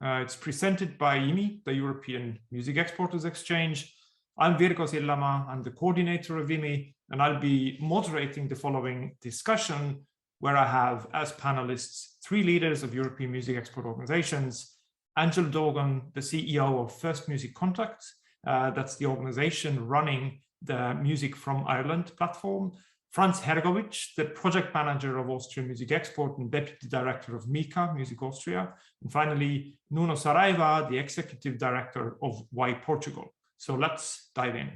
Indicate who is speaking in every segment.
Speaker 1: It's presented by EMEE, the European Music Exporters Exchange. I'm Virgo Sillamaa, I'm the coordinator of EMEE, and I'll be moderating the following discussion, where I have as panelists 3 leaders of European music export organizations: Angela Dorgan, the CEO of First Music Contacts, that's the organization running the Music from Ireland platform; Franz Hergovich, the project manager of Austrian Music Export and deputy director of MICA, Music Austria; and finally, Nuno Saraiva, the executive director of Why Portugal. So let's dive in.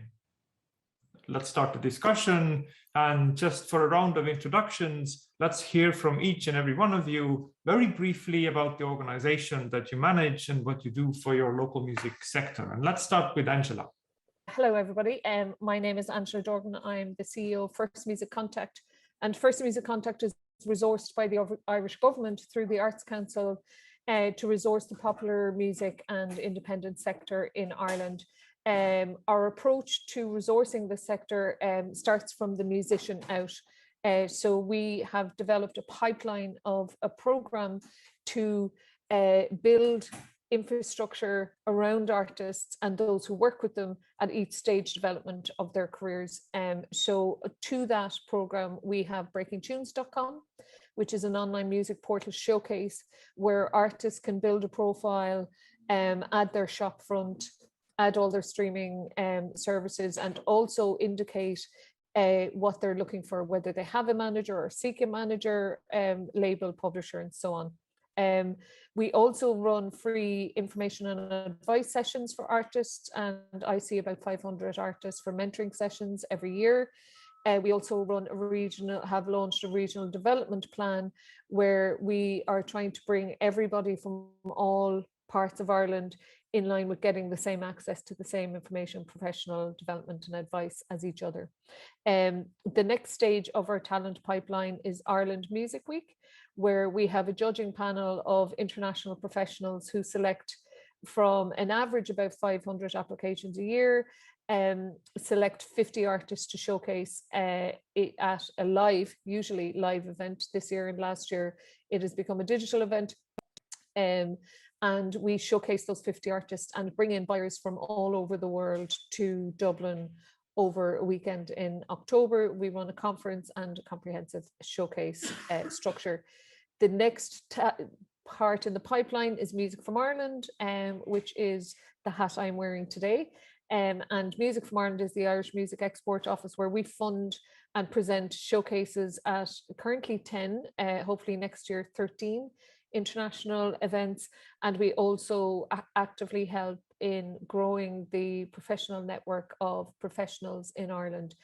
Speaker 1: Let's start the discussion. And just for a round of introductions, let's hear from each and every one of you very briefly about the organization that you manage and what you do for your local music sector. And let's start with Angela.
Speaker 2: Hello, everybody. My name is Angela Dorgan. I'm the CEO of First Music Contact. And First Music Contact is resourced by the Irish government through the Arts Council to resource the popular music and independent sector in Ireland. Our approach to resourcing the sector starts from the musician out. So we have developed a pipeline of a program to build infrastructure around artists and those who work with them at each stage development of their careers. So to that program, we have breakingtunes.com, which is an online music portal showcase where artists can build a profile, add their shop front, add all their streaming services, and also indicate what they're looking for, whether they have a manager or seek a manager, label, publisher, and so on. We also run free information and advice sessions for artists, and I see about 500 artists for mentoring sessions every year. We also run have launched a regional development plan where we are trying to bring everybody from all parts of Ireland in line with getting the same access to the same information, professional development and advice as each other. The next stage of our talent pipeline is Ireland Music Week, where we have a judging panel of international professionals who select from an average about 500 applications a year, select 50 artists to showcase at a live, usually live event. This year and last year, it has become a digital event. And we showcase those 50 artists and bring in buyers from all over the world to Dublin over a weekend in October. We run a conference and a comprehensive showcase structure. The next part in the pipeline is Music from Ireland, which is the hat I'm wearing today. And Music from Ireland is the Irish Music Export Office, where we fund and present showcases at currently 10, hopefully next year 13 international events. And we also actively help in growing the professional network of professionals in Ireland,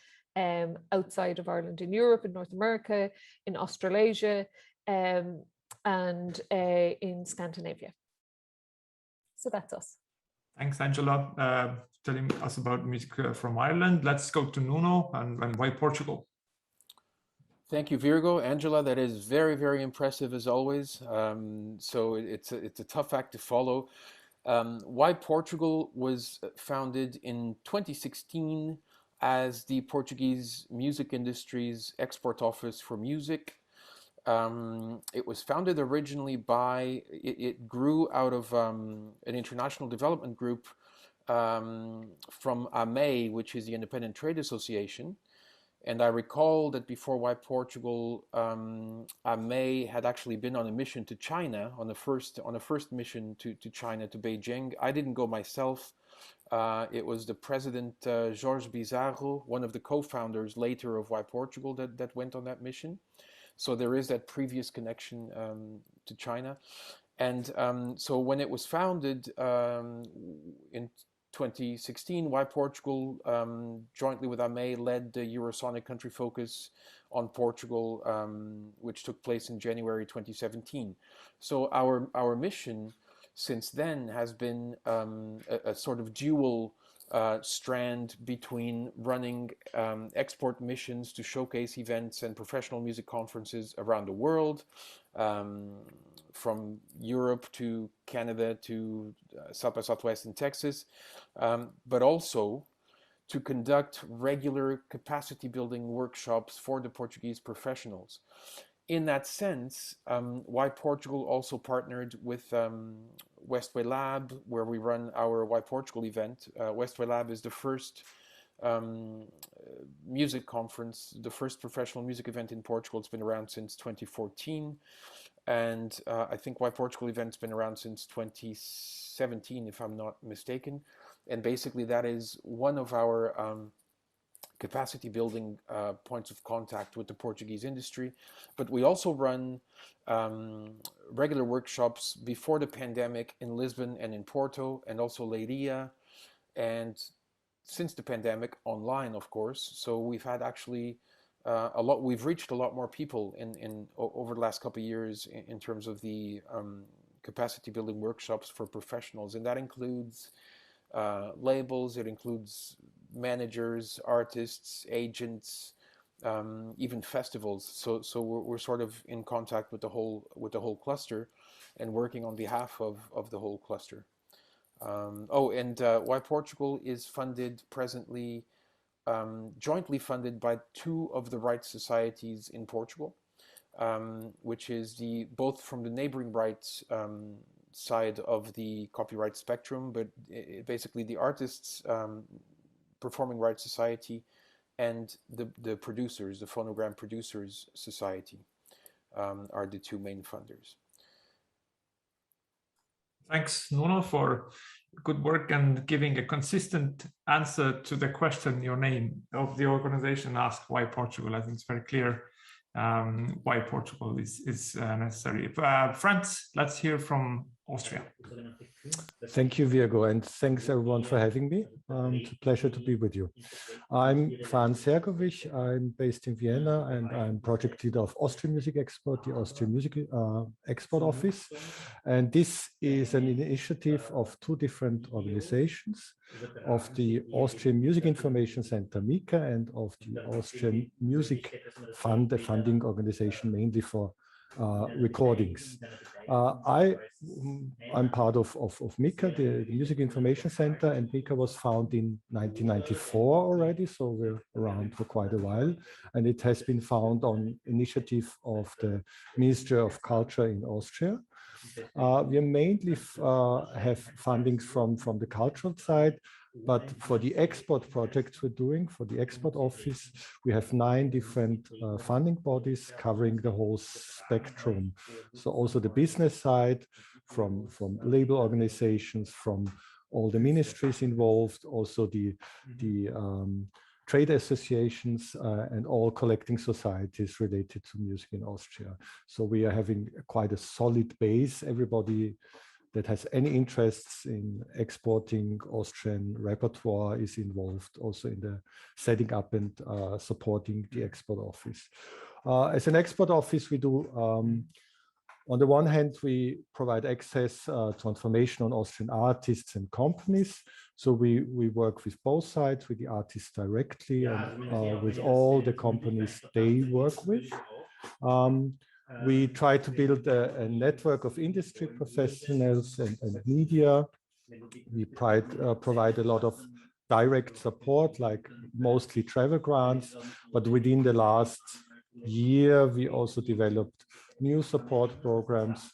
Speaker 2: outside of Ireland, in Europe, in North America, in Australasia, and in Scandinavia. So that's us.
Speaker 1: Thanks, Angela, telling us about Music from Ireland. Let's go to Nuno and Why Portugal.
Speaker 3: Thank you, Virgo. Angela, that is very, very impressive as always. So it's a tough act to follow. Why Portugal was founded in 2016 as the Portuguese music industry's export office for music. It was founded originally it grew out of an international development group from IMEE, which is the Independent Trade Association. And I recall that before Why Portugal, IMEE had actually been on a mission to China, on a first mission to China, to Beijing. I didn't go myself. It was the president, Jorge Bizarro, one of the co-founders later of Why Portugal, that went on that mission. So there is that previous connection to China. And so when it was founded in 2016, Why Portugal, jointly with IMEE, led the Eurosonic country focus on Portugal, which took place in January 2017. So our mission since then has been a sort of dual strand between running export missions to showcase events and professional music conferences around the world, from Europe to Canada to South by Southwest in Texas, but also to conduct regular capacity building workshops for the Portuguese professionals. In that sense, Why Portugal also partnered with Westway Lab, where we run our Why Portugal event. Westway Lab is the first music conference, the first professional music event in Portugal. It's been around since 2014. And I think Why Portugal event's been around since 2017, if I'm not mistaken. And basically that is one of our capacity building points of contact with the Portuguese industry. But we also run regular workshops before the pandemic in Lisbon and in Porto, and also Leiria, and since the pandemic online, of course. So we've had actually we've reached a lot more people over the last couple of years in terms of the capacity building workshops for professionals, and that includes labels, it includes managers, artists, agents, even festivals. So we're sort of in contact with the whole cluster and working on behalf of the whole cluster. Why Portugal is funded presently, jointly funded by two of the rights societies in Portugal, which is both from the neighboring rights side of the copyright spectrum, but basically the artists performing rights society and the producers, the Phonogram Producers Society, are the two main funders.
Speaker 1: Thanks, Nuno, for good work and giving a consistent answer to the question your name of the organization asked, why Portugal. I think it's very clear why Portugal is necessary. Franz, let's hear from Austria.
Speaker 4: Thank you, Virgo, and thanks everyone for having me. It's a pleasure to be with you. I'm Franz Hergovich. I'm based in Vienna, and I'm project leader of Austrian Music Export, the Austrian Music Export Office. And this is an initiative of two different organizations, of the Austrian Music Information Center, MICA, and of the Austrian Music Fund, the funding organization mainly for recordings. I'm part of MICA, the Music Information Center, and MICA was founded in 1994 already, so we're around for quite a while. And it has been founded on initiative of the Ministry of Culture in Austria. We mainly have fundings from the cultural side, but for the export projects we're doing, for the export office, we have 9 different funding bodies covering the whole spectrum. So also the business side, from label organizations, from all the ministries involved, also the trade associations and all collecting societies related to music in Austria. So we are having quite a solid base. Everybody that has any interests in exporting Austrian repertoire is involved also in the setting up and supporting the export office. As an export office, we do, on the one hand, we provide access to information on Austrian artists and companies. So we work with both sides, with the artists directly and with all the companies they work with. We try to build a network of industry professionals and media. We provide a lot of direct support, like mostly travel grants, but within the last year, we also developed new support programs,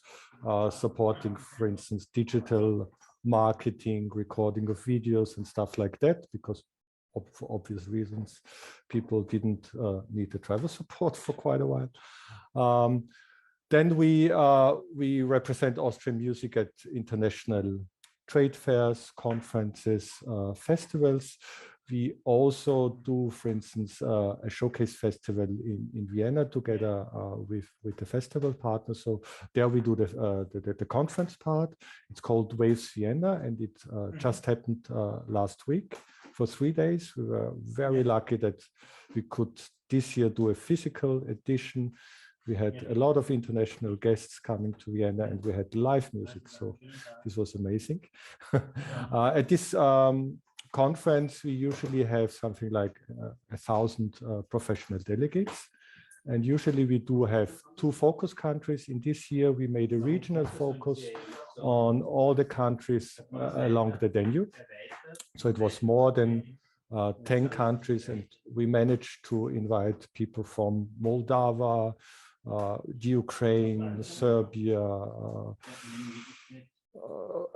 Speaker 4: supporting, for instance, digital marketing, recording of videos and stuff like that, because for obvious reasons, people didn't need the travel support for quite a while. Then we represent Austrian music at international trade fairs, conferences, festivals. We also do, for instance, a showcase festival in Vienna together with the festival partners. So there we do the conference part. It's called Waves Vienna, and it just happened last week for 3 days. We were very lucky that we could this year do a physical edition. We had a lot of international guests coming to Vienna, and we had live music. So this was amazing. At this conference, we usually have something like 1,000 professional delegates. And usually we do have 2 focus countries. In this year, we made a regional focus on all the countries along the Danube. So it was more than 10 countries, and we managed to invite people from Moldova, the Ukraine, Serbia,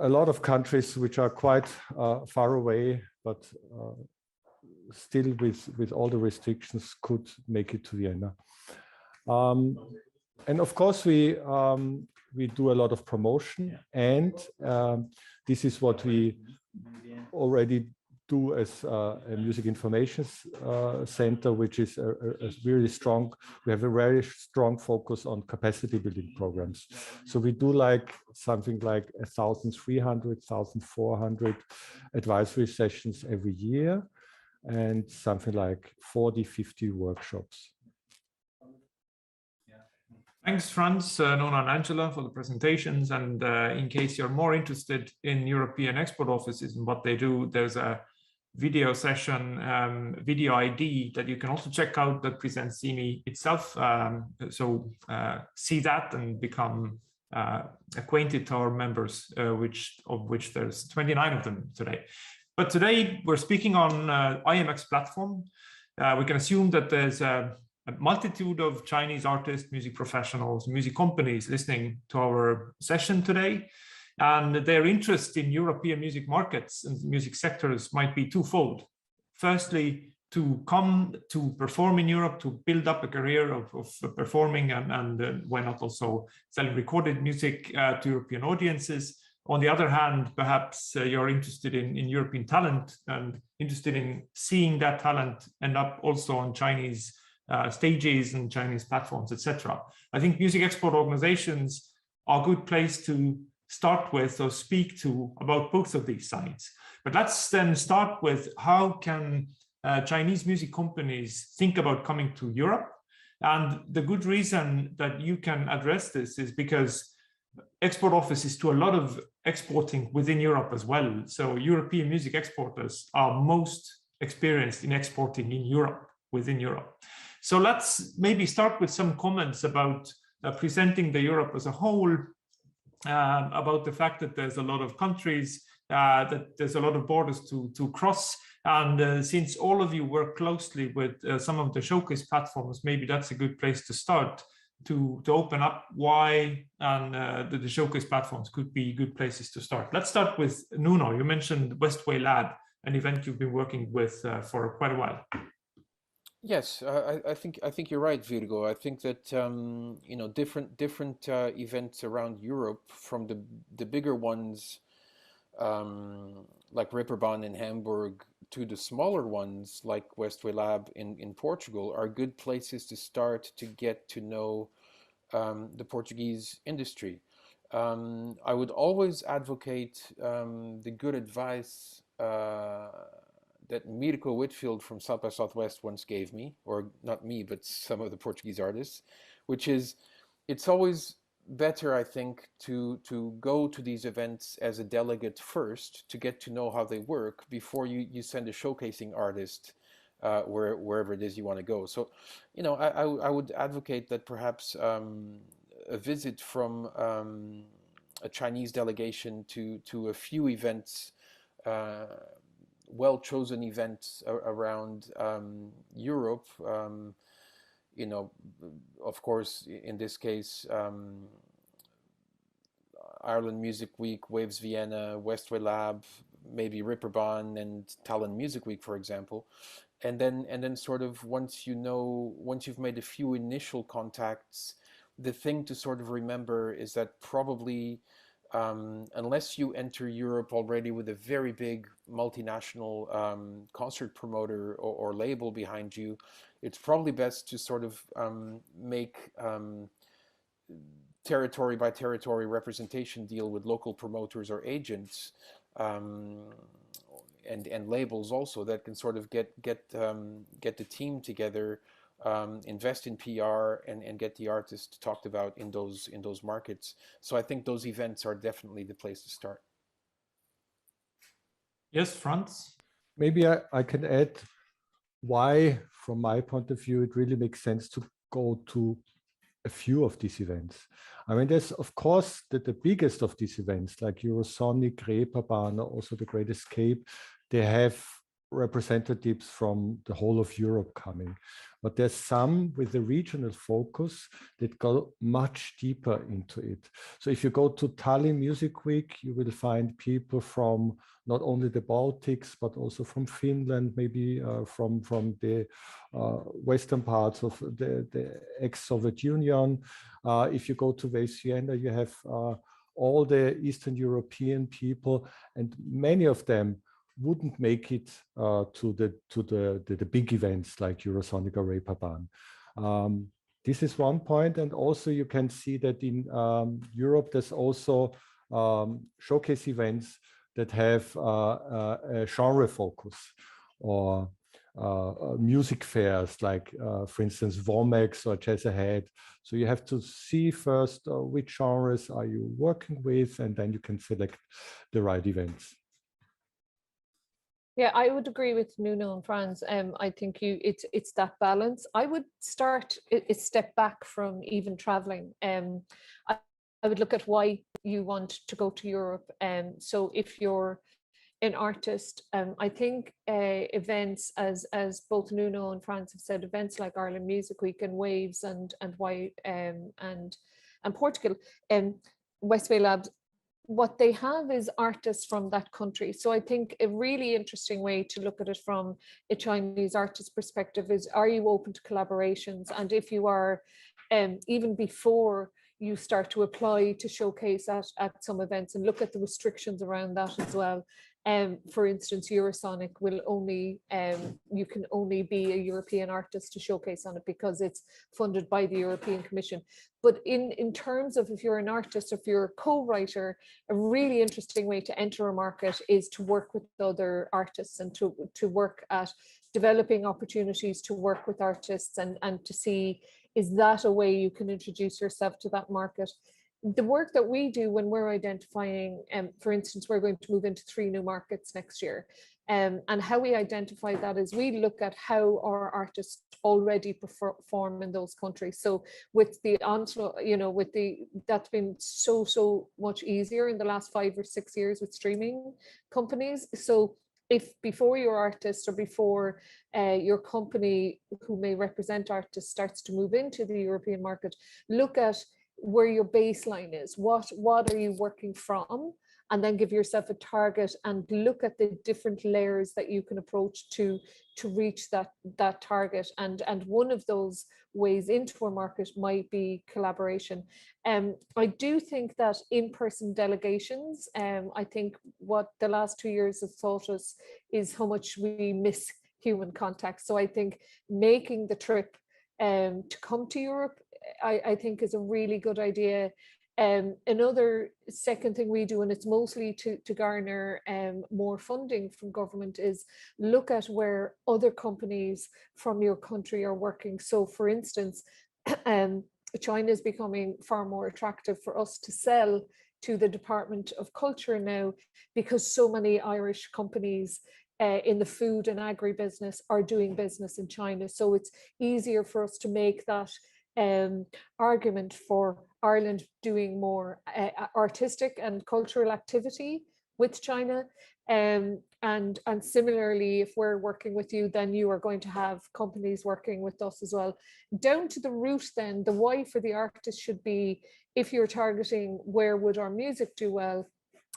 Speaker 4: a lot of countries which are quite far away, but still with all the restrictions could make it to Vienna. And of course, we do a lot of promotion, and this is what we already do as a music information center, which is a really strong, we have a very strong focus on capacity building programs. So we do like something like 1,300, 1,400 advisory sessions every year, and something like 40, 50 workshops.
Speaker 1: Thanks, Franz, Nuno, and Angela for the presentations. And in case you're more interested in European export offices and what they do, there's a video session, video ID that you can also check out that presents EMEE itself. So see that and become acquainted to our members, of which there's 29 of them today. But today we're speaking on IMX platform. We can assume that there's a multitude of Chinese artists, music professionals, music companies listening to our session today. And their interest in European music markets and music sectors might be twofold. Firstly, to come to perform in Europe, to build up a career of performing and why not also selling recorded music to European audiences. On the other hand, perhaps you're interested in European talent and interested in seeing that talent end up also on Chinese stages and Chinese platforms, etc. I think music export organizations are a good place to start with or speak to about both of these sides. But let's then start with how can Chinese music companies think about coming to Europe? And the good reason that you can address this is because export offices do a lot of exporting within Europe as well. So European music exporters are most experienced in exporting in Europe, within Europe. So let's maybe start with some comments about presenting the Europe as a whole, about the fact that there's a lot of countries, that there's a lot of borders to cross. And since all of you work closely with some of the showcase platforms, maybe that's a good place to start to open up why and the showcase platforms could be good places to start. Let's start with Nuno. You mentioned Westway Lab, an event you've been working with for quite a while.
Speaker 3: Yes, I think you're right, Virgo. I think that you know, different events around Europe, from the bigger ones like Ripperbahn in Hamburg to the smaller ones like Westway Lab in Portugal, are good places to start to get to know the Portuguese industry. I would always advocate the good advice that Mirko Whitfield from South by Southwest once gave me, or not me, but some of the Portuguese artists, which is, it's always better, I think, to go to these events as a delegate first to get to know how they work before you send a showcasing artist wherever it is you want to go. So, you know, I would advocate that perhaps a visit from a Chinese delegation to a few events, well-chosen events around Europe, you know, of course, in this case, Ireland Music Week, Waves Vienna, Westway Lab, maybe Ripperbahn and Tallinn Music Week, for example. And then sort of once you've made a few initial contacts, the thing to sort of remember is that probably unless you enter Europe already with a very big multinational concert promoter or label behind you, it's probably best to sort of make territory by territory representation deal with local promoters or agents and labels also that can sort of get the team together, invest in PR and get the artists talked about in those markets. So I think those events are definitely the place to start.
Speaker 1: Yes, Franz?
Speaker 4: Maybe I can add why, from my point of view, it really makes sense to go to a few of these events. I mean, there's of course the biggest of these events like Eurosonic, Reeperbahn, also the Great Escape. They have representatives from the whole of Europe coming. But there's some with a regional focus that go much deeper into it. So if you go to Tallinn Music Week, you will find people from not only the Baltics, but also from Finland, maybe from the western parts of the ex-Soviet Union. If you go to Vesiena, you have all the Eastern European people, and many of them wouldn't make it to the big events like Eurosonic or Reeperbahn. This is one point, and also you can see that in Europe there's also showcase events that have a genre focus, or music fairs like, for instance, Womex or Jazz Ahead. So you have to see first which genres are you working with, and then you can select the right events.
Speaker 2: Yeah, I would agree with Nuno and Franz. I think it's that balance. I would start a step back from even traveling. I would look at why you want to go to Europe. So if you're an artist, I think events, as both Nuno and Franz have said, events like Ireland Music Week and Waves and Portugal, Westway Labs, what they have is artists from that country. So I think a really interesting way to look at it from a Chinese artist perspective is, are you open to collaborations? And if you are, even before you start to apply to showcase at some events, and look at the restrictions around that as well. For instance, Eurosonic will only, you can only be a European artist to showcase on it because it's funded by the European Commission. But in terms of if you're an artist, if you're a co-writer, a really interesting way to enter a market is to work with other artists and to work at developing opportunities to work with artists and to see, is that a way you can introduce yourself to that market? The work that we do when we're identifying, for instance, we're going to move into 3 new markets next year. And how we identify that is we look at how our artists already perform in those countries. So with the onslaught, that's been so much easier in the last 5 or 6 years with streaming companies. So if before your artist or before your company who may represent artists starts to move into the European market, look at where your baseline is, what are you working from, and then give yourself a target and look at the different layers that you can approach to reach that target. And one of those ways into a market might be collaboration. I do think that in-person delegations, I think what the last 2 years have taught us is how much we miss human contact. So I think making the trip to come to Europe, I think is a really good idea. Another second thing we do, and it's mostly to garner more funding from government, is look at where other companies from your country are working. So for instance, China is becoming far more attractive for us to sell to the Department of Culture now, because so many Irish companies in the food and agribusiness are doing business in China. So it's easier for us to make that argument for Ireland doing more artistic and cultural activity with China. And similarly, if we're working with you, then you are going to have companies working with us as well. Down to the root then, the why for the artist should be, if you're targeting where would our music do well,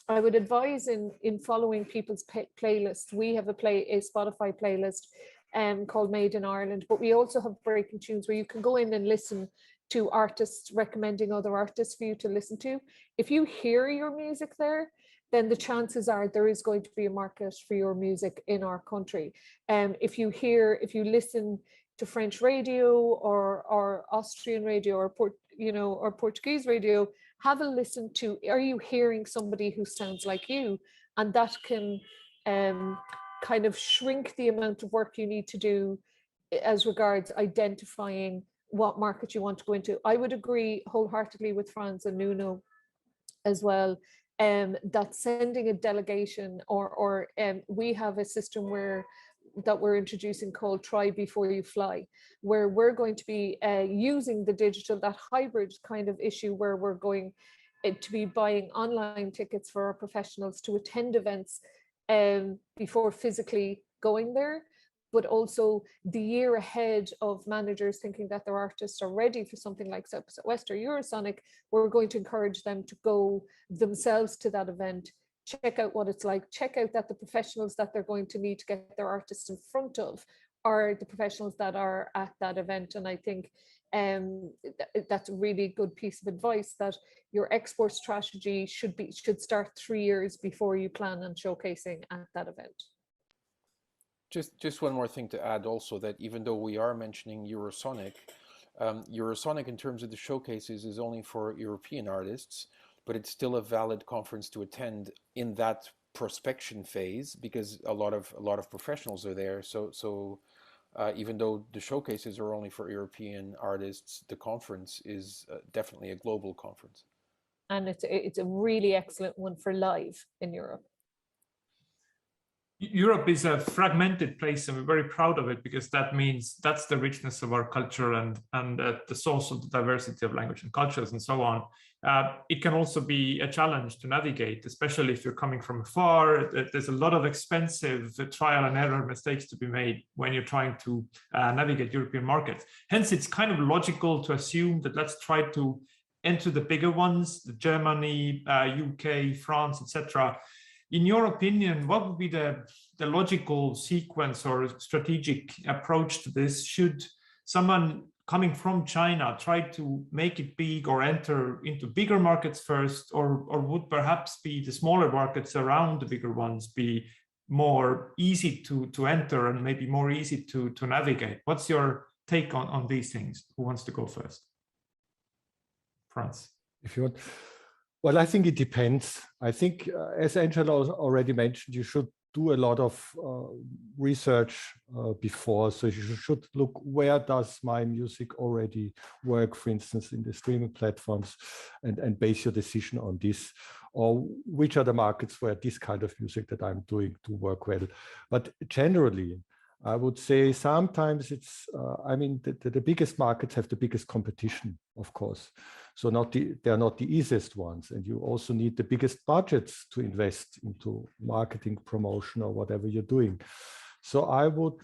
Speaker 2: I would advise in following people's playlists. We have a Spotify playlist called Made in Ireland, but we also have breaking tunes where you can go in and listen to artists recommending other artists for you to listen to. If you hear your music there, then the chances are there is going to be a market for your music in our country. If you listen to French radio or Austrian radio or Portuguese radio, have a listen to, are you hearing somebody who sounds like you? And that can kind of shrink the amount of work you need to do as regards identifying what market you want to go into. I would agree wholeheartedly with Franz and Nuno as well, that sending a delegation or we have a system that we're introducing called Try Before You Fly, where we're going to be using the digital, that hybrid kind of issue where we're going to be buying online tickets for our professionals to attend events before physically going there, but also the year ahead of managers thinking that their artists are ready for something like South West or Eurosonic. We're going to encourage them to go themselves to that event, check out what it's like, check out that the professionals that they're going to need to get their artists in front of are the professionals that are at that event. And I think that's a really good piece of advice, that your export strategy should start 3 years before you plan on showcasing at that event.
Speaker 3: Just one more thing to add also, that even though we are mentioning Eurosonic, Eurosonic in terms of the showcases is only for European artists, but it's still a valid conference to attend in that prospection phase, because a lot of professionals are there. So even though the showcases are only for European artists, the conference is definitely a global conference.
Speaker 2: And it's a really excellent one for live in Europe.
Speaker 1: Europe is a fragmented place, and we're very proud of it, because that means that's the richness of our culture and the source of the diversity of language and cultures and so on. It can also be a challenge to navigate, especially if you're coming from afar. There's a lot of expensive trial and error mistakes to be made when you're trying to navigate European markets. Hence, it's kind of logical to assume that let's try to enter the bigger ones, the Germany, UK, France, etc. In your opinion, what would be the logical sequence or strategic approach to this? Should someone coming from China try to make it big or enter into bigger markets first, or would perhaps be the smaller markets around the bigger ones be more easy to enter and maybe more easy to navigate? What's your take on these things? Who wants to go first? Franz.
Speaker 4: If you want. Well, I think it depends. I think, as Angela already mentioned, you should do a lot of research before. So you should look, where does my music already work, for instance, in the streaming platforms, and base your decision on this. Or which are the markets where this kind of music that I'm doing to work well. But generally, I would say sometimes it's, I mean, the biggest markets have the biggest competition, of course. So they're not the easiest ones. And you also need the biggest budgets to invest into marketing, promotion, or whatever you're doing. So I would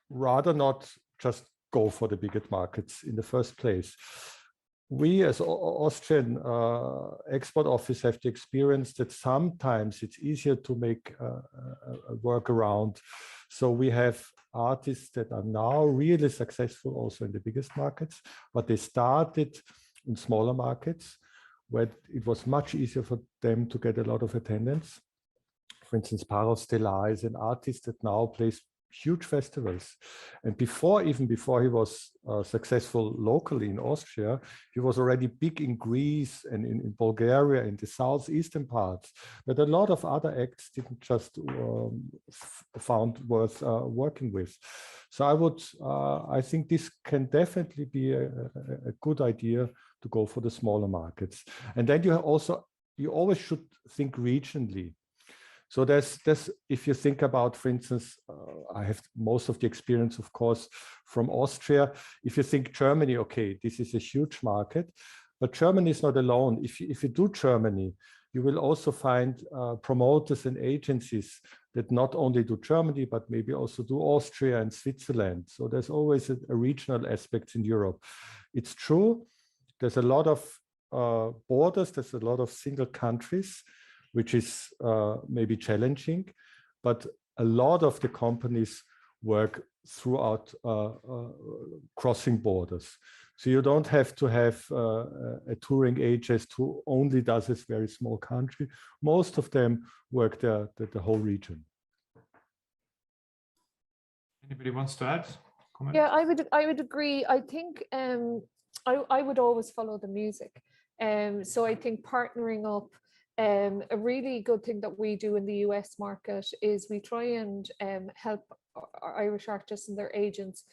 Speaker 4: rather not just go for the biggest markets in the first place. We as Austrian export office have the experience that sometimes it's easier to make a workaround. So we have artists that are now really successful also in the biggest markets, but they started in smaller markets where it was much easier for them to get a lot of attendance. For instance, Paros Stellar is an artist that now plays huge festivals. And even before he was successful locally in Austria, he was already big in Greece and in Bulgaria, in the southeastern parts. But a lot of other acts didn't just found worth working with. So I think this can definitely be a good idea to go for the smaller markets. And then you always should think regionally. So there's if you think about, for instance, I have most of the experience, of course, from Austria. If you think Germany, okay, this is a huge market, but Germany is not alone. If you do Germany, you will also find promoters and agencies that not only do Germany, but maybe also do Austria and Switzerland. So there's always a regional aspect in Europe. It's true, there's a lot of borders, there's a lot of single countries, which is maybe challenging, but a lot of the companies work throughout crossing borders. So you don't have to have a touring agent who only does this very small country. Most of them work the whole region.
Speaker 1: Anybody wants to add? Comment?
Speaker 2: Yeah, I would agree. I think I would always follow the music. So I think partnering up, a really good thing that we do in the US market is we try and help our Irish artists and their agents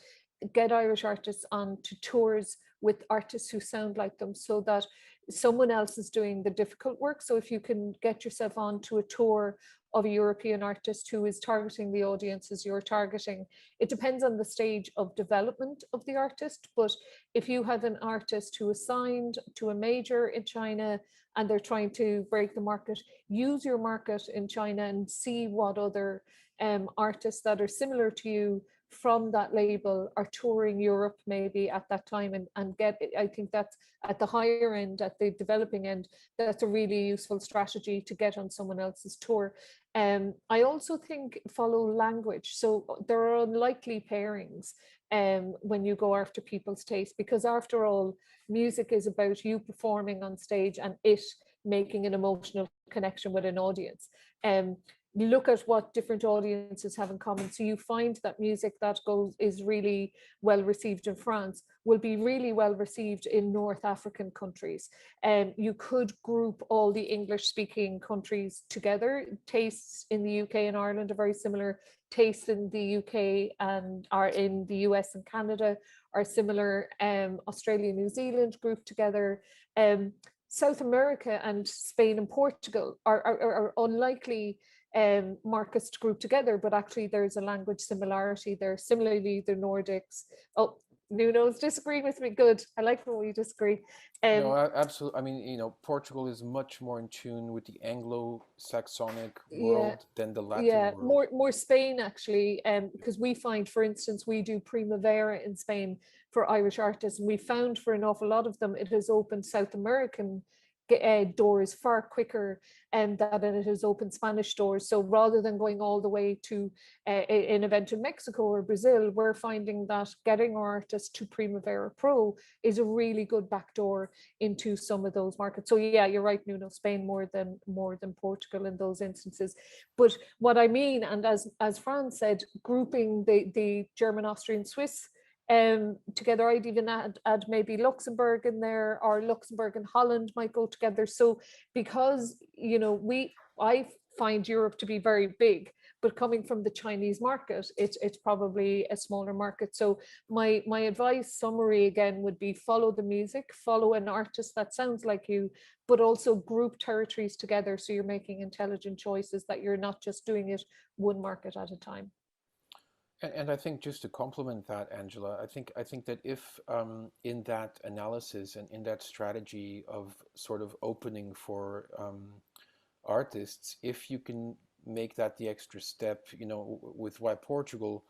Speaker 2: get Irish artists onto tours with artists who sound like them, so that someone else is doing the difficult work. So if you can get yourself onto a tour of a European artist who is targeting the audiences you're targeting, it depends on the stage of development of the artist. But if you have an artist who is signed to a major in China and they're trying to break the market, use your market in China and see what other artists that are similar to you from that label are touring Europe maybe at that time, and get it. I think that's at the higher end, at the developing end, that's a really useful strategy to get on someone else's tour. I also think follow language. So there are unlikely pairings when you go after people's taste, because after all, music is about you performing on stage and it making an emotional connection with an audience. Look at what different audiences have in common. So you find that music that is really well received in France will be really well received in North African countries. You could group all the English speaking countries together. Tastes in the UK and Ireland are very similar. Tastes in the UK and are in the US and Canada are similar. Australia, New Zealand grouped together. South America and Spain and Portugal are unlikely markets to group together, but actually there's a language similarity there. Similarly, the Nordics. Oh, Nuno's disagreeing with me. Good. I like when we disagree.
Speaker 3: No, absolutely. I mean, Portugal is much more in tune with the Anglo-Saxonic world than the Latin world.
Speaker 2: More Spain actually, because we find, for instance, we do Primavera in Spain for Irish artists, and we found for an awful lot of them it has opened South American doors far quicker and that it has opened Spanish doors. So rather than going all the way to an event in Mexico or Brazil, we're finding that getting our artists to Primavera Pro is a really good backdoor into some of those markets. So yeah, you're right, Nuno, Spain more than Portugal in those instances. But what I mean, and as Franz said, grouping the German, Austrian, Swiss together, I'd even add maybe Luxembourg in there, or Luxembourg and Holland might go together. So because I find Europe to be very big, but coming from the Chinese market, it's probably a smaller market. So my advice summary again would be follow the music, follow an artist that sounds like you, but also group territories together so you're making intelligent choices, that you're not just doing it one market at a time.
Speaker 3: And I think, just to complement that, Angela, I think that if in that analysis and in that strategy of sort of opening for artists, if you can make that the extra step, with Why Portugal,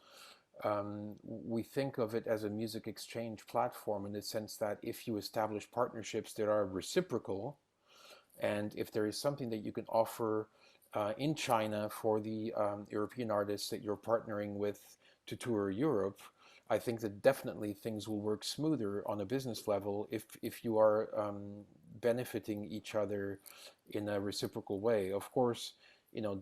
Speaker 3: we think of it as a music exchange platform, in the sense that if you establish partnerships that are reciprocal, and if there is something that you can offer in China for the European artists that you're partnering with to tour Europe, I think that definitely things will work smoother on a business level if you are benefiting each other in a reciprocal way. Of course,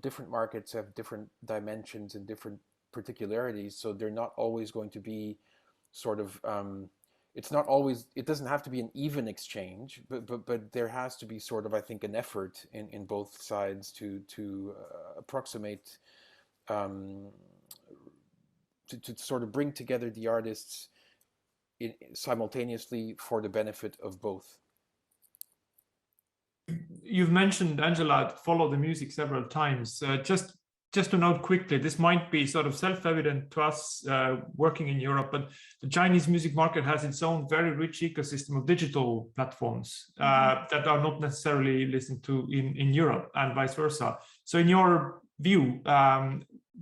Speaker 3: different markets have different dimensions and different particularities, so they're not always going to be sort of it doesn't have to be an even exchange, but there has to be sort of, I think, an effort in both sides to approximate, to sort of bring together the artists simultaneously for the benefit of both.
Speaker 1: You've mentioned, Angela, follow the music several times. Just to note quickly, this might be sort of self-evident to us working in Europe, but the Chinese music market has its own very rich ecosystem of digital platforms that are not necessarily listened to in Europe, and vice versa. So in your view,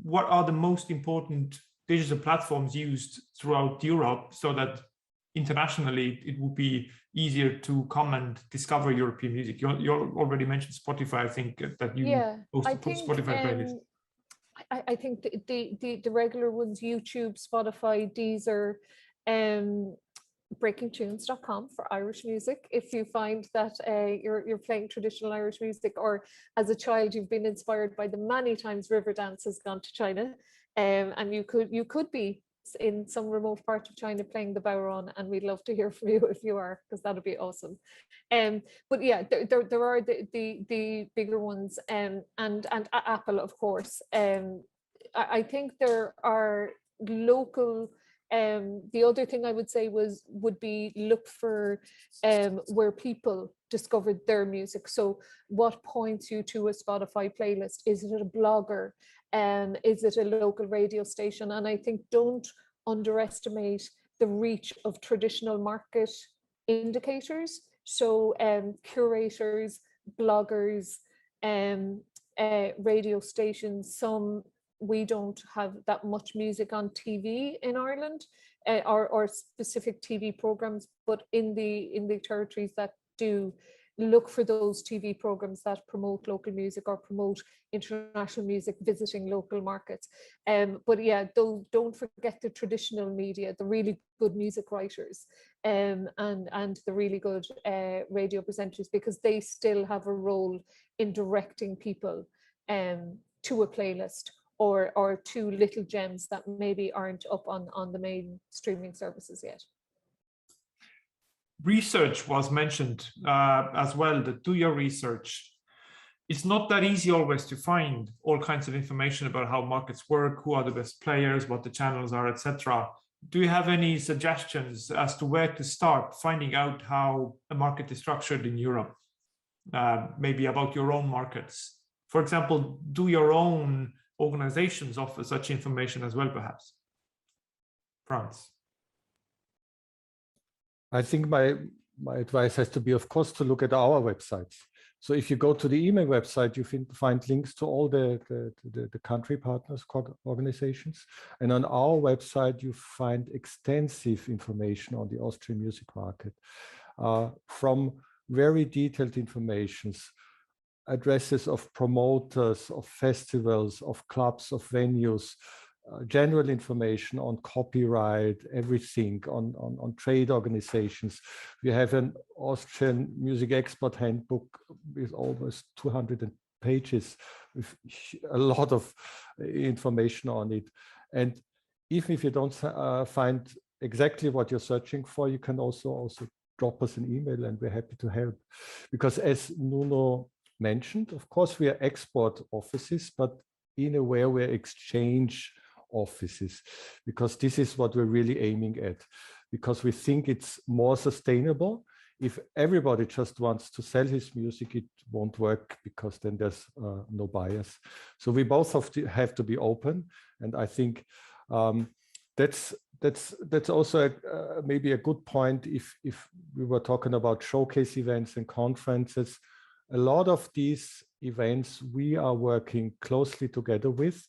Speaker 1: what are the most important digital platforms used throughout Europe, so that internationally it would be easier to come and discover European music? You already mentioned Spotify. I think that you post Spotify playlist.
Speaker 2: I think the regular ones: YouTube, Spotify, Deezer, breakingtunes.com for Irish music. If you find that you're playing traditional Irish music, or as a child you've been inspired by the many times Riverdance has gone to China, and you could be in some remote part of China playing the bodhrán, and we'd love to hear from you if you are, because that would be awesome. But yeah, there are the bigger ones, and Apple, of course. I think there are local The other thing I would say would be look for where people discovered their music. So what points you to a Spotify playlist? Is it a blogger? Is it a local radio station? And I think don't underestimate the reach of traditional market indicators. So curators, bloggers, radio stations, we don't have that much music on TV in Ireland, or specific TV programs, but in the territories that do, look for those TV programs that promote local music or promote international music visiting local markets. But yeah, don't forget the traditional media, the really good music writers, and the really good radio presenters, because they still have a role in directing people to a playlist or to little gems that maybe aren't up on the main streaming services yet.
Speaker 1: Research was mentioned as well, that do your research. It's not that easy always to find all kinds of information about how markets work, who are the best players, what the channels are, etc. Do you have any suggestions as to where to start finding out how a market is structured in Europe? Maybe about your own markets. For example, do your own organizations offer such information as well, perhaps? Franz.
Speaker 4: I think my advice has to be, of course, to look at our websites. So if you go to the EMEE website, you find links to all the country partners organizations. And on our website, you find extensive information on the Austrian music market, from very detailed informations, addresses of promoters, of festivals, of clubs, of venues, general information on copyright, everything on trade organizations. We have an Austrian music export handbook with almost 200 pages with a lot of information on it. And even if you don't find exactly what you're searching for, you can also drop us an email and we're happy to help. Because as Nuno mentioned, of course, we are export offices, but in a way we're exchange offices, because this is what we're really aiming at, because we think it's more sustainable. If everybody just wants to sell his music, it won't work, because then there's no buyers. So we both have to be open, and I think that's also maybe a good point. If we were talking about showcase events and conferences, a lot of these events we are working closely together with,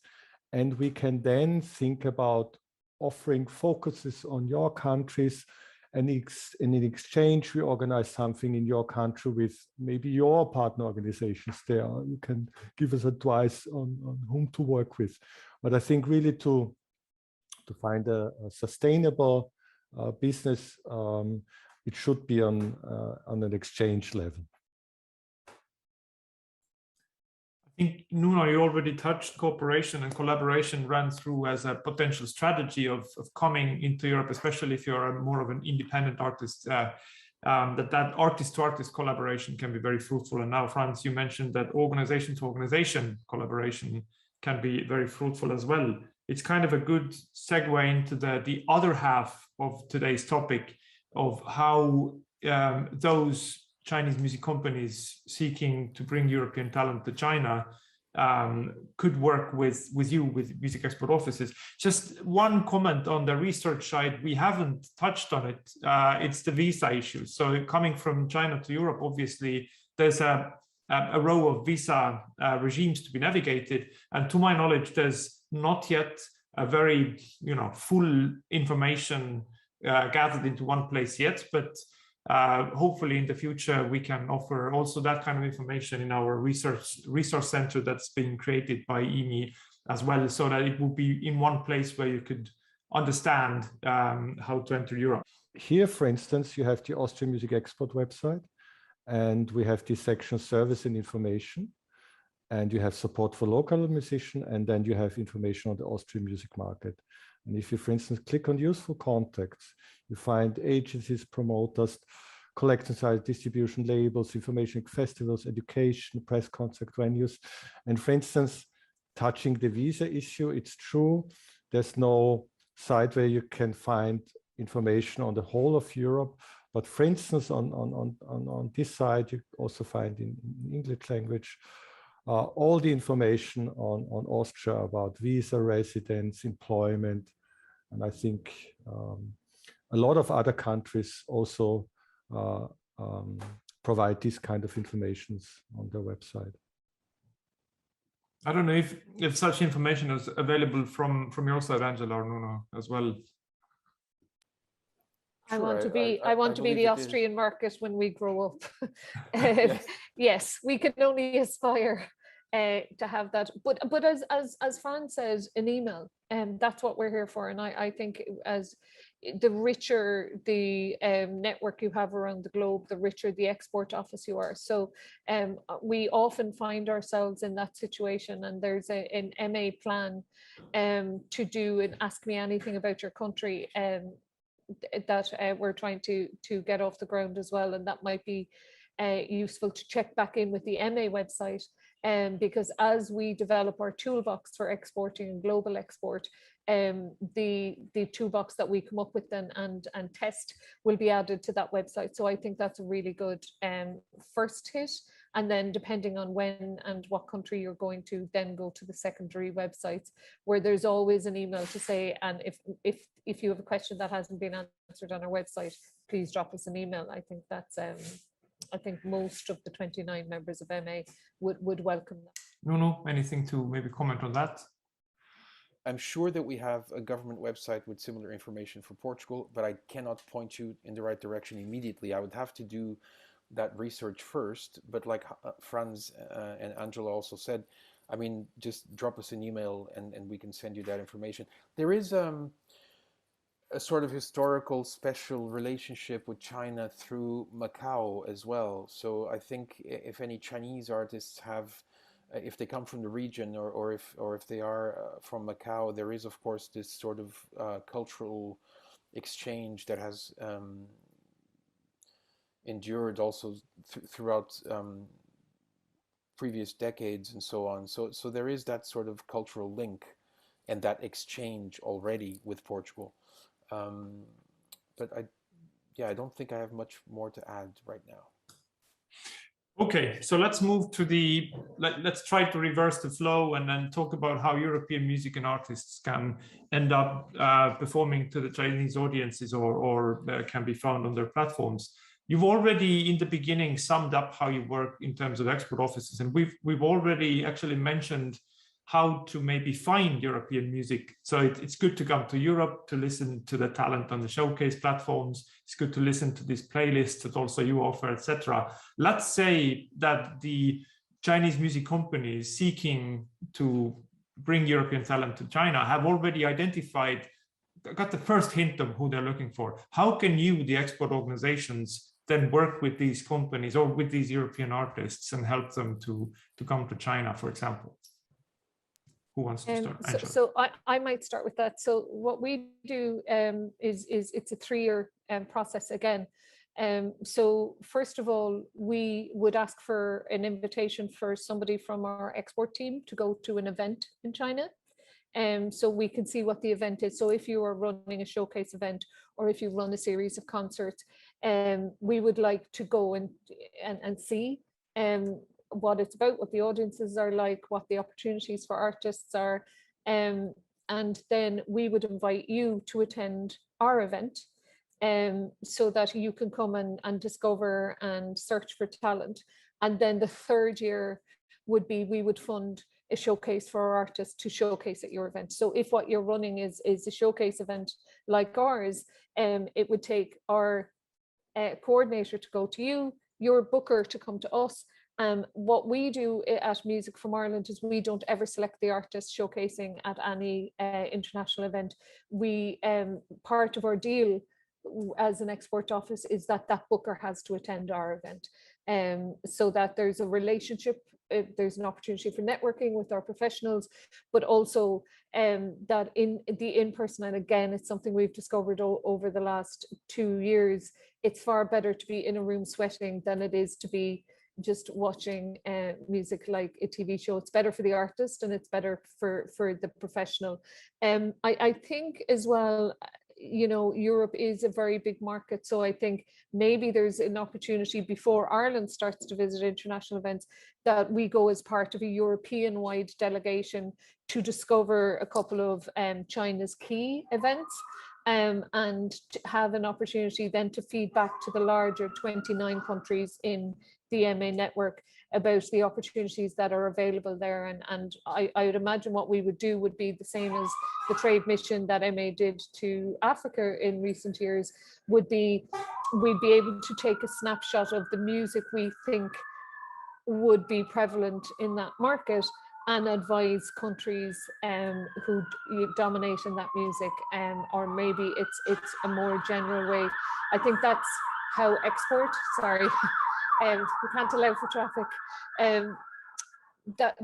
Speaker 4: and we can then think about offering focuses on your countries, and in exchange we organize something in your country with maybe your partner organizations there. You can give us advice on whom to work with. But I think really to find a sustainable business, it should be on an exchange level.
Speaker 1: I think, Nuno, you already touched cooperation and collaboration ran through as a potential strategy of coming into Europe, especially if you're more of an independent artist, that artist-to-artist collaboration can be very fruitful. And now, Franz, you mentioned that organization-to-organization collaboration can be very fruitful as well. It's kind of a good segue into the other half of today's topic of how those Chinese music companies seeking to bring European talent to China could work with you, with music export offices. Just one comment on the research side, we haven't touched on it. It's the visa issue. So coming from China to Europe, obviously, there's a row of visa regimes to be navigated. And to my knowledge, there's not yet a very full information gathered into one place yet, but hopefully in the future we can offer also that kind of information in our resource center that's being created by EMEE as well, so that it will be in one place where you could understand how to enter Europe.
Speaker 4: Here, for instance, you have the Austrian Music Export website, and we have this section service and information, and you have support for local musicians, and then you have information on the Austrian music market. And if you, for instance, click on useful contacts, you find agencies, promoters, collection sites, distribution labels, information, festivals, education, press concert venues. And for instance, touching the visa issue, it's true, there's no site where you can find information on the whole of Europe. But for instance, on this site, you also find in English language all the information on Austria about visa, residence, employment. And I think a lot of other countries also provide this kind of information on their website.
Speaker 1: I don't know if such information is available from your side, Angela or Nuno, as well.
Speaker 2: I want to be the Austrian market when we grow up.
Speaker 3: Yes.
Speaker 2: Yes, we can only aspire to have that. But as Franz said, an email, and that's what we're here for. And I think as the richer the network you have around the globe, the richer the export office you are. So we often find ourselves in that situation, and there's an MA plan to do an Ask Me Anything about your country that we're trying to get off the ground as well. And that might be useful to check back in with the MA website. Because as we develop our toolbox for exporting and global export, the toolbox that we come up with then and test will be added to that website. So I think that's a really good first hit. And then depending on when and what country you're going to, then go to the secondary websites where there's always an email to say, and if you have a question that hasn't been answered on our website, please drop us an email. I think that's I think most of the 29 members of MA would welcome that.
Speaker 1: Nuno, anything to maybe comment on that?
Speaker 3: I'm sure that we have a government website with similar information for Portugal, but I cannot point you in the right direction immediately. I would have to do that research first, but like Franz and Angela also said, I mean, just drop us an email and we can send you that information. There is a sort of historical special relationship with China through Macau as well. So I think if any Chinese artists have, if they come from the region or if they are from Macau, there is of course this sort of cultural exchange that has endured also throughout previous decades and so on. So there is that sort of cultural link and that exchange already with Portugal. But I don't think I have much more to add right now.
Speaker 1: Okay, so let's move to let's try to reverse the flow and then talk about how European music and artists can end up performing to the Chinese audiences or can be found on their platforms. You've already in the beginning summed up how you work in terms of export offices, and we've already actually mentioned how to maybe find European music. So it's good to come to Europe to listen to the talent on the showcase platforms. It's good to listen to these playlists that also you offer, etc. Let's say that the Chinese music companies seeking to bring European talent to China have already identified, got the first hint of who they're looking for. How can you, the export organizations, then work with these companies or with these European artists and help them to come to China, for example? Who wants to start?
Speaker 2: So I might start with that. So what we do is it's a 3-year process again. So first of all, we would ask for an invitation for somebody from our export team to go to an event in China. So we can see what the event is. So if you are running a showcase event or if you run a series of concerts, we would like to go and see what it's about, what the audiences are like, what the opportunities for artists are. And then we would invite you to attend our event so that you can come and discover and search for talent. And then the 3rd year would be, we would fund a showcase for our artists to showcase at your event. So if what you're running is a showcase event like ours, it would take our coordinator to go to you, your booker to come to us. What we do at Music from Ireland is we don't ever select the artist showcasing at any international event. We part of our deal as an export office is that booker has to attend our event, so that there's a relationship, there's an opportunity for networking with our professionals, but also that in the in-person, and again, it's something we've discovered over the last 2 years, it's far better to be in a room sweating than it is to be just watching music like a TV show. It's better for the artist and it's better for the professional. I think as well, you know, Europe is a very big market. So I think maybe there's an opportunity before Ireland starts to visit international events that we go as part of a European-wide delegation to discover a couple of China's key events. And to have an opportunity then to feed back to the larger 29 countries in the EMEE network about the opportunities that are available there. And I would imagine what we would do would be the same as the trade mission that EMEE did to Africa in recent years, would be we'd be able to take a snapshot of the music we think would be prevalent in that market and advise countries who dominate in that music, or maybe it's a more general way. I think that's how export, sorry, we can't allow for traffic.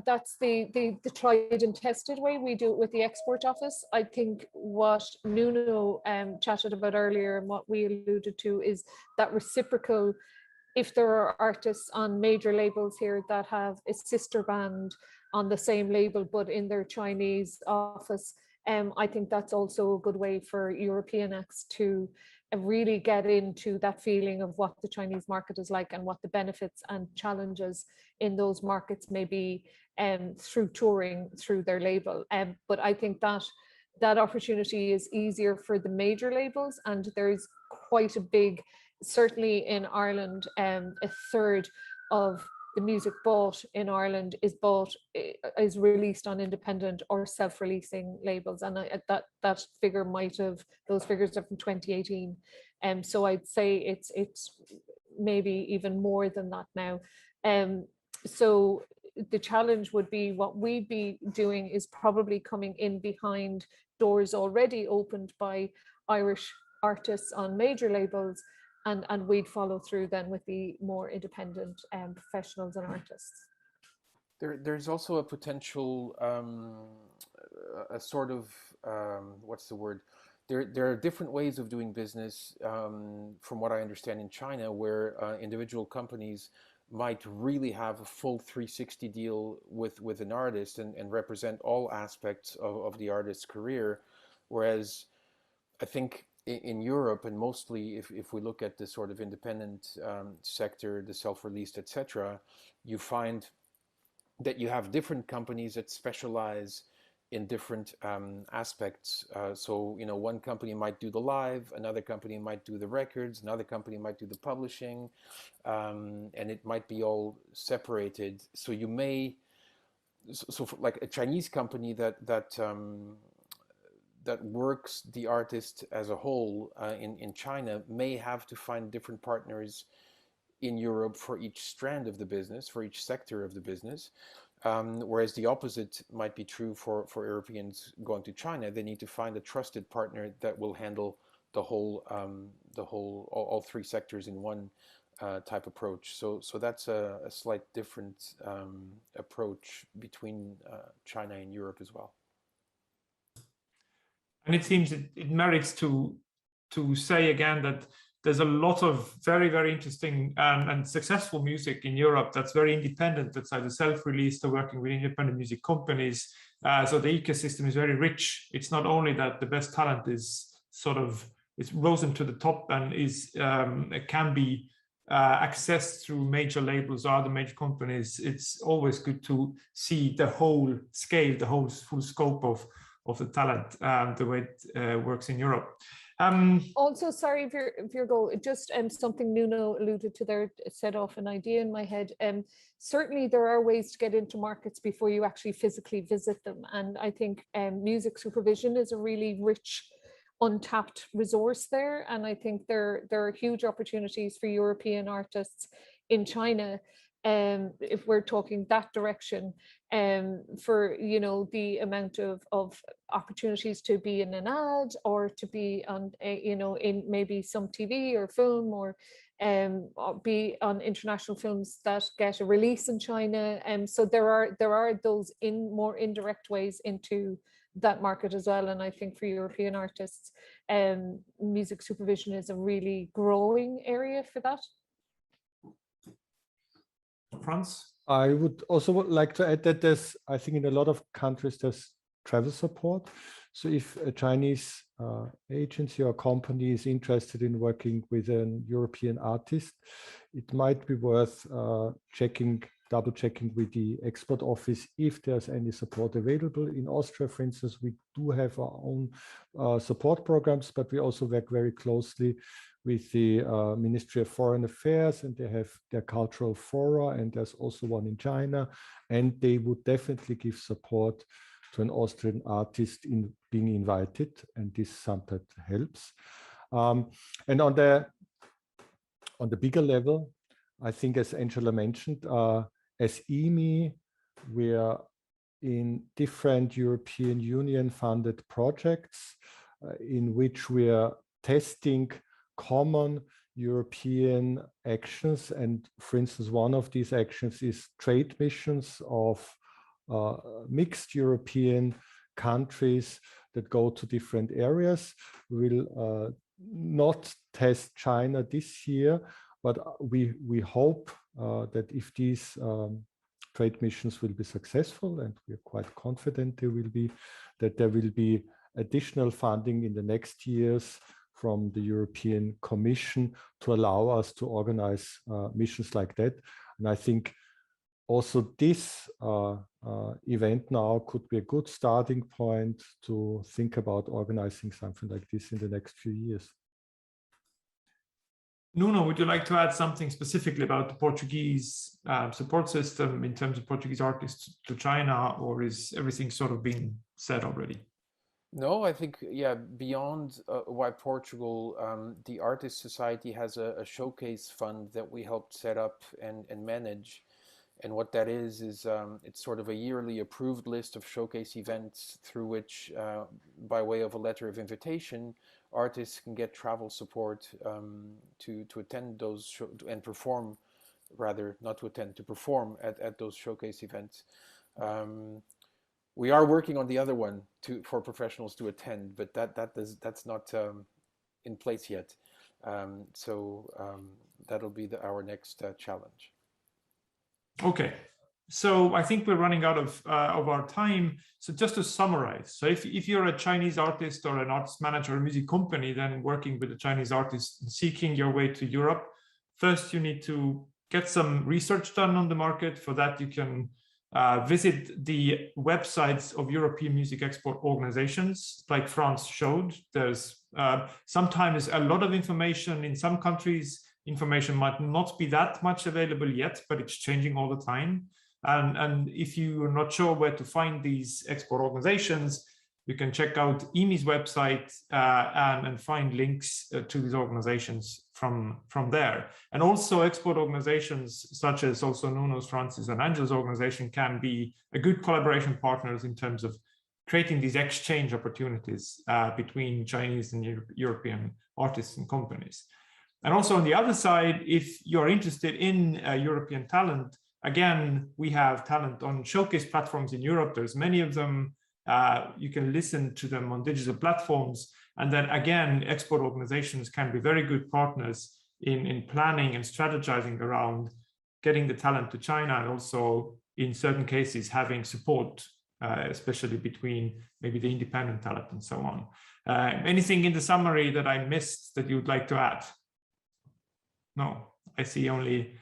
Speaker 2: That's the tried and tested way we do it with the export office. I think what Nuno chatted about earlier and what we alluded to is that reciprocal. If there are artists on major labels here that have a sister band on the same label but in their Chinese office, I think that's also a good way for European acts to really get into that feeling of what the Chinese market is like and what the benefits and challenges in those markets may be through touring through their label. But I think that opportunity is easier for the major labels, and there's quite a big, certainly in Ireland, a third of the music bought in Ireland is released on independent or self-releasing labels, and that figure those figures are from 2018, so I'd say it's maybe even more than that now. So the challenge would be, what we'd be doing is probably coming in behind doors already opened by Irish artists on major labels, and we'd follow through then with the more independent professionals and artists.
Speaker 3: There's also a potential, a sort of, what's the word? There are different ways of doing business, from what I understand, in China, where individual companies might really have a full 360 deal with an artist and represent all aspects of the artist's career. Whereas I think in Europe, and mostly if we look at the sort of independent sector, the self-released, etc., you find that you have different companies that specialize in different aspects. So, you know, one company might do the live, another company might do the records, another company might do the publishing, and it might be all separated. So you may, so for like a Chinese company that works the artist as a whole in China may have to find different partners in Europe for each strand of the business, for each sector of the business. Whereas the opposite might be true for Europeans going to China. They need to find a trusted partner that will handle all three sectors in one type approach. So that's a slight different approach between China and Europe as well.
Speaker 1: And it seems it merits to say again that there's a lot of very, very interesting and successful music in Europe that's very independent, that's either self-released or working with independent music companies. So the ecosystem is very rich. It's not only that the best talent is sort of, it's risen to the top and can be accessed through major labels or other major companies. It's always good to see the whole scale, the whole full scope of the talent, the way it works in Europe.
Speaker 2: Also, sorry, Virgo, just something Nuno alluded to there, set off an idea in my head. Certainly there are ways to get into markets before you actually physically visit them. And I think music supervision is a really rich, untapped resource there. And I think there are huge opportunities for European artists in China, if we're talking that direction, for, you know, the amount of opportunities to be in an ad or to be on you know, in maybe some TV or film, or be on international films that get a release in China. So there are those more indirect ways into that market as well. And I think for European artists, music supervision is a really growing area for that.
Speaker 1: Franz?
Speaker 4: I would also like to add that there's, I think in a lot of countries, there's travel support. So if a Chinese agency or company is interested in working with an European artist, it might be worth double checking with the export office if there's any support available. In Austria, for instance, we do have our own support programs, but we also work very closely with the Ministry of Foreign Affairs, and they have their cultural fora, and there's also one in China, and they would definitely give support to an Austrian artist in being invited, and this sometimes helps. And on the bigger level, I think, as Angela mentioned, as EMEE, we are in different European Union funded projects in which we are testing common European actions. And for instance, one of these actions is trade missions of mixed European countries that go to different areas. We will not test China this year, but we hope that if these trade missions will be successful, and we are quite confident they will be, that there will be additional funding in the next years from the European Commission to allow us to organize missions like that. And I think also this event now could be a good starting point to think about organizing something like this in the next few years.
Speaker 1: Nuno, would you like to add something specifically about the Portuguese support system in terms of Portuguese artists to China, or is everything sort of being said already?
Speaker 3: No, I think, yeah, beyond why Portugal, the Artist Society has a showcase fund that we helped set up and manage. And what that is it's sort of a yearly approved list of showcase events through which, by way of a letter of invitation, artists can get travel support to attend those and perform, rather not to attend, to perform at those showcase events. We are working on the other one for professionals to attend, but that's not in place yet. That'll be our next challenge.
Speaker 1: Okay, so I think we're running out of our time. So just to summarize, so if you're a Chinese artist or an artist manager or a music company, then working with a Chinese artist and seeking your way to Europe, first you need to get some research done on the market. For that, you can visit the websites of European music export organizations, like Franz showed. There's sometimes a lot of information. In some countries, information might not be that much available yet, but it's changing all the time. And if you are not sure where to find these export organizations, you can check out EMEE's website and find links to these organizations from there. And also export organizations such as also Nuno's, Franz's, and Angela's organization can be a good collaboration partners in terms of creating these exchange opportunities between Chinese and European artists and companies. And also on the other side, if you're interested in European talent, again, we have talent on showcase platforms in Europe. There's many of them. You can listen to them on digital platforms. And then again, export organizations can be very good partners in planning and strategizing around getting the talent to China, and also in certain cases having support, especially between maybe the independent talent and so on. Anything in the summary that I missed that you'd like to add? No, I see only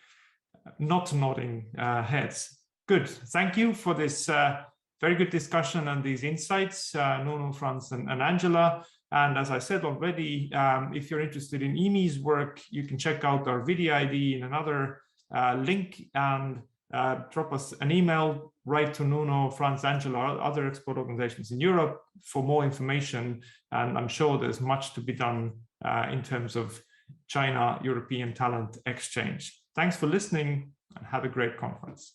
Speaker 1: not nodding heads. Good, thank you for this very good discussion and these insights, Nuno, Franz, and Angela. And as I said already, if you're interested in EMEE's work, you can check out our video ID in another link, and drop us an email, write to Nuno, Franz, Angela, or other export organizations in Europe for more information. And I'm sure there's much to be done in terms of China-European talent exchange. Thanks for listening, and have a great conference.